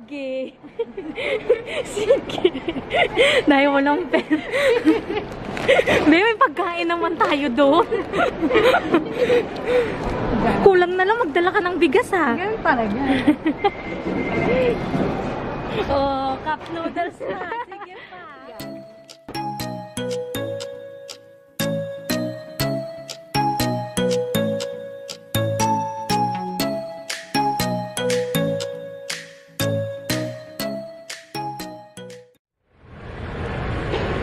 Sige. Sige. Dahil walang pera. May pagkain naman tayo doon. Kulang na lang magdala ka ng bigas ha. Ganun talaga. Oh, cup noodles na. Sige pa.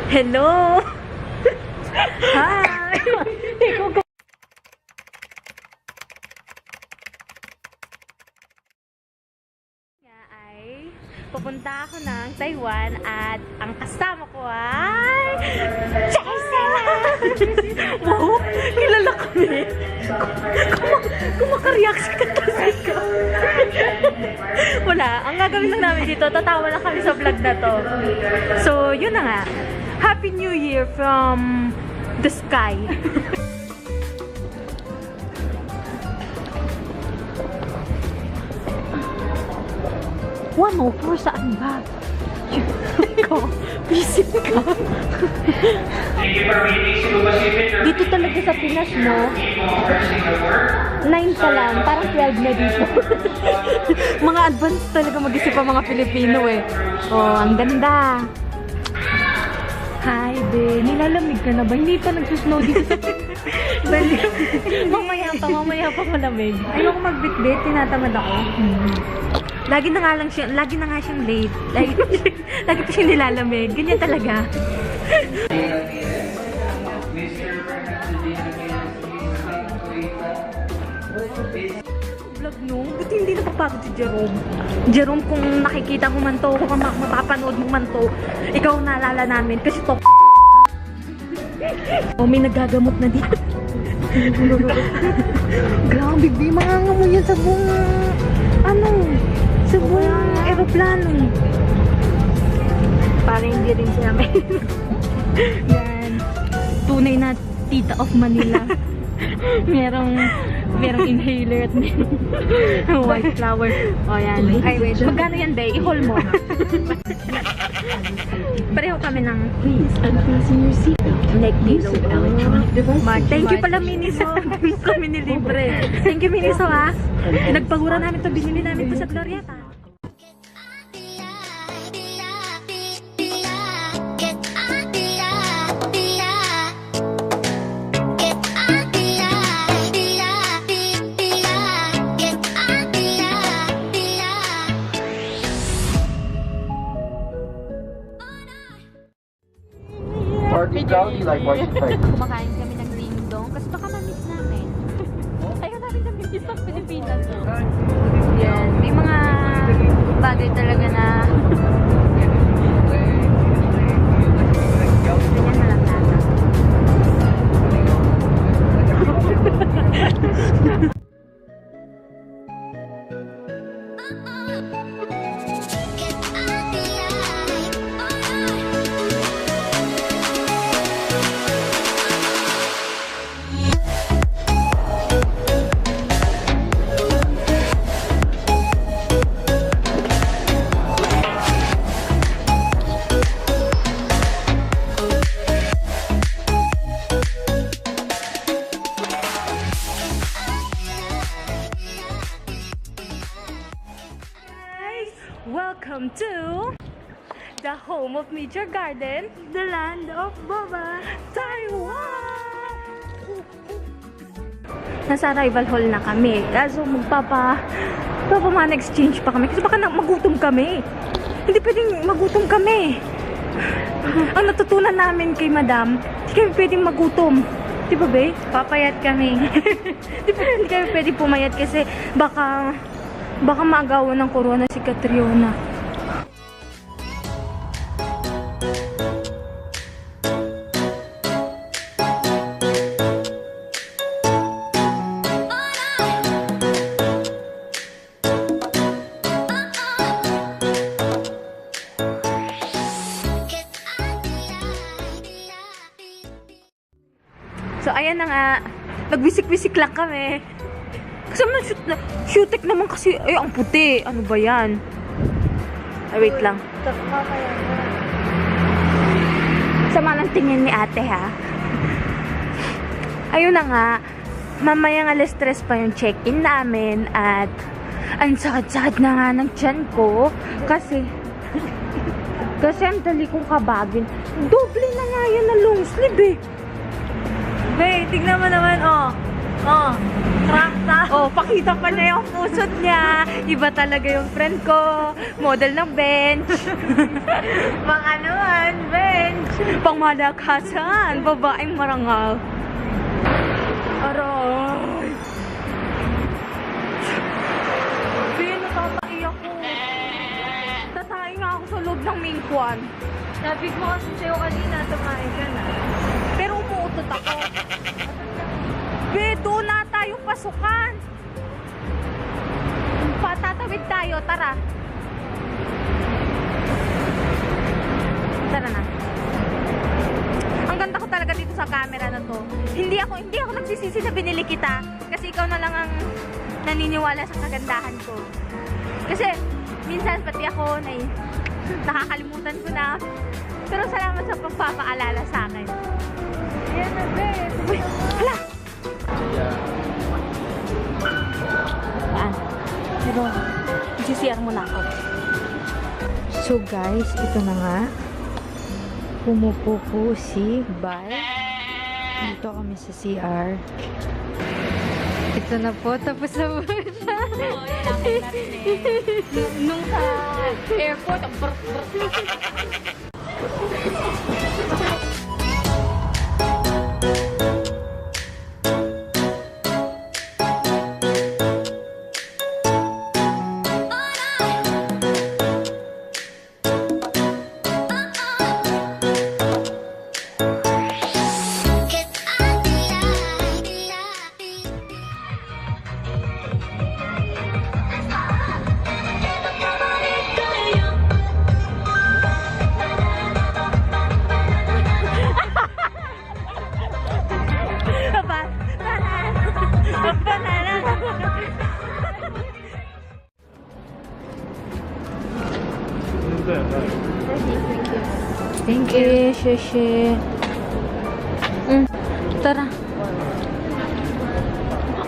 Hello! Hi! Ay, pupunta ako ng Taiwan at ang kasama ko ay Jason! Wow! Kilala kami! Kumaka-reaction ka talaga. Wala. Ang gagawin lang namin dito, tatawa lang kami sa vlog na to. So, yun na nga. Happy New Year from the sky. One for saan ba? Ko, busy ka. Dito talaga sa Pinas, no? 9 pa lang, parang 12 na dito. Mga advanced talaga mag-isip ang mga Pilipino eh. Oh, ang ganda. Hi, be. Nilalamig ka na ba? Hindi pa nagsusnow dito sa mamaya pa malamig. Ayoko magbitbit, tinatamad ako. Lagi na nga siyang late. Lagi pa siyang nilalamig. Ganyan talaga. Vlog no? Buti hindi napapagod si Jerome. Jerome, kung nakikita mo man to, kung mapapanood mo man to, ikaw naalala namin kasi to. Oh, may nagagamot na dito. Grabe, B. Mangangamoy yan sa buong, sa buong aeroplano. Parang hindi rin siya may... Yan. Tunay na tita of Manila. merong inhaler at white flower. O yan. Ay, wait. Magkano yan, Day? I-haul mo. Pareho kami ng neck pillow. Thank you pala, Miniso. Kami ni Libre. Thank you, Miniso, ha. Nagpagura namin to. Binili namin to sa Glorieta. Like what you think? Kumakain kami ng ding-dong kasi baka ma-miss namin. Ayaw namin na-miss sa Pilipinas. Yan. May mga bagay talaga na... Ganyan na lang natin. Welcome to the home of Nature Garden, the land of Boba, Taiwan! Nasa arrival hall na kami. Kaso man exchange pa kami. Kasi baka magutom kami. Hindi pwedeng magutom kami. Ang natutunan namin kay Madam, hindi kami pwedeng magutom. Di ba, be? Papayat kami. Hindi kami pwedeng pumayat kasi baka maagawan ng corona si Catriona. So, ayan na nga. Nagwisik-wisik lang kami. Kasi naman, shootek naman kasi. Ay, ang puti. Ano ba yan? Wait lang. Mamaya na. Sama ng tingin ni ate, ha? Ayun na nga. Mamayang alas 3 pa yung check-in namin at ang sakit-sakit na nga ng tiyan ko kasi ang dali kong kabagin. Doble na nga yan na long sleeve, eh. Be, tignan mo naman, oh. Oh, trakta. Oh, pakita pa niya yung pusot niya. Iba talaga yung friend ko. Model ng bench. Mga naman, bench. Pangmalakasan. Babaeng marangal. Aray. Be, natataiyak ko. Tatay nga ako sa loob ng mingkwan. Sabi ko kasi sa'yo kanina, tumain ka na. Pero umuutot ako. Be, doon na tayo pasukan. Patatawid tayo, tara. Tara na. Ang ganda ko talaga dito sa camera na to. Hindi ako nagsisisi na binili kita. Kasi ikaw na lang ang naniniwala sa kagandahan ko. Kasi minsan pati ako nakakalimutan ko na. Pero salamat sa pagpapaalala sa akin. Ayan na, be. Uy, hala! Yan. Pero, CCR muna ako. So guys, ito na nga. Pumupupo si Bal. Dito kami sa CR. Ito na po, tapos na po siya. Nung sa airport, thank you, sheshe. Tara.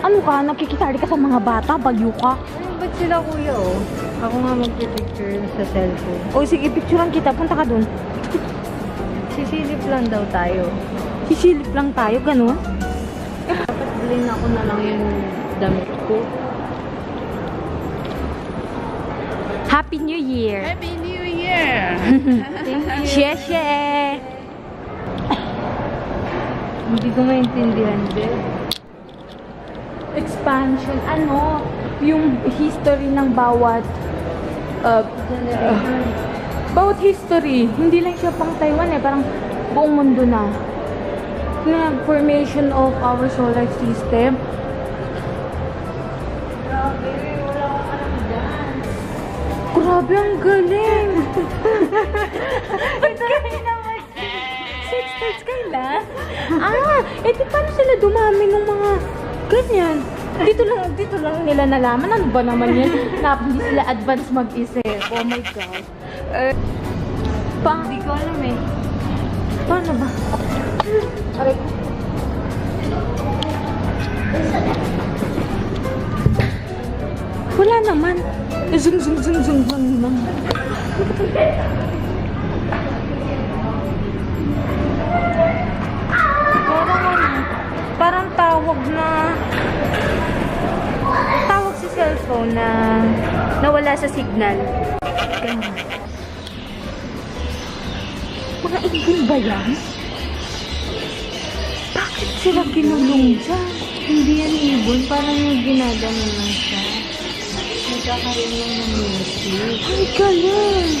Ano ka? Nakikisali ka sa mga bata? Bagyo ka? Ba't sila kuya, oh? Ako nga magpipicture sa cellphone. O sige, picturean kita. Punta ka dun. Sisilip lang daw tayo. Sisilip lang tayo, ganun? Dapat bilhin ako na lang yung damit ko. Happy New Year! Happy New Year! Thank you. Sheshe! Hindi ko maintindihan din. Expansion, ano? Yung history ng bawat Generation. bawat history. Hindi lang siya pang Taiwan, eh. Parang buong mundo na. Na formation of our solar system. Grabe, ang galing! Ba't kami naman? Sex starts kailan? Di paano sila dumami ng mga ganyan? Dito lang nila nalaman. Ano ba naman yan? Hindi sila advance mag-isip. Oh my God. Hindi ko alam eh. Paano ba? Aray ko. Wala naman. Zoom lang. Parang tawag sa cellphone na nawala sa signal. Ganyan. Mga ibon ba yan? Bakit sila kinulong dyan? Hindi yan ibon. Parang yung ginagano lang siya. Nagkakaroon lang ng music. Ay, galing!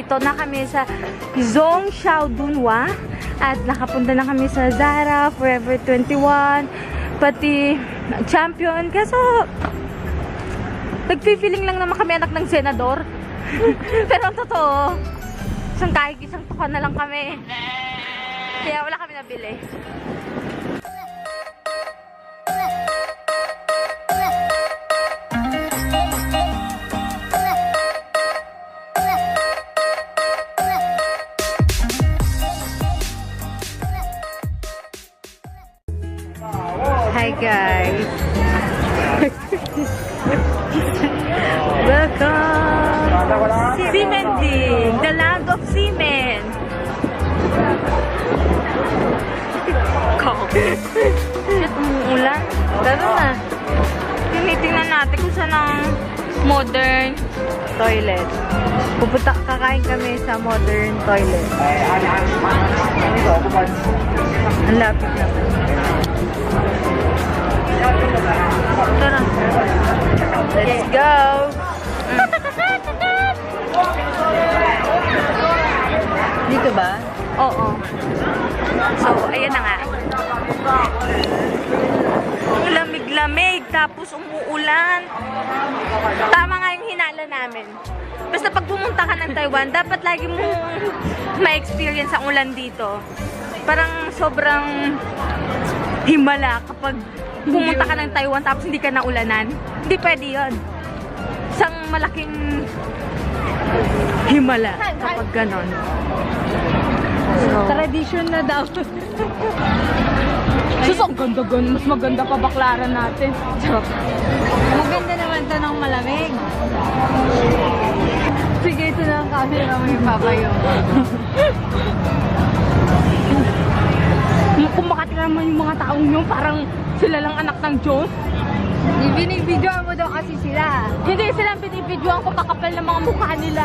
nandito na kami sa Zhongshan Dunhua at nakapunta na kami sa Zara, Forever 21, pati Champion. Kaso, nagpi-feeling lang naman kami anak ng senador. Pero ang totoo, isang tuka na lang kami. Kaya wala kami nabili. Hi guys! Welcome! Ximending! The land of Ximen! Shit, umuulan. Tara na. Tinitingnan natin kung saan ang modern toilet. Kakain kami sa modern toilet. Ang lapit naman. Tara. Let's go! Dito ba? Oo. So, ayan na nga. Ang lamig-lamig, tapos umuulan. Tama nga yung hinala namin. Basta pag pumunta ka ng Taiwan, dapat lagi mo ma-experience ang ulan dito. Parang sobrang himala kapag pumunta ka ng Taiwan tapos hindi ka naulanan. Hindi pwede yun. Isang malaking himala kapag ganon. So, Tradition na daw. sus, ang ganda-ganda. Mas maganda pa baklaran natin. Maganda naman to ng malamig. Sige, ito na ang camera mo yung papayo. Kung makatira mo yung mga taong yun, parang sila lang anak ng Diyos. Binibidyoan mo daw kasi sila. Hindi sila binibidyoan ko, kakapal ng mga mukha nila.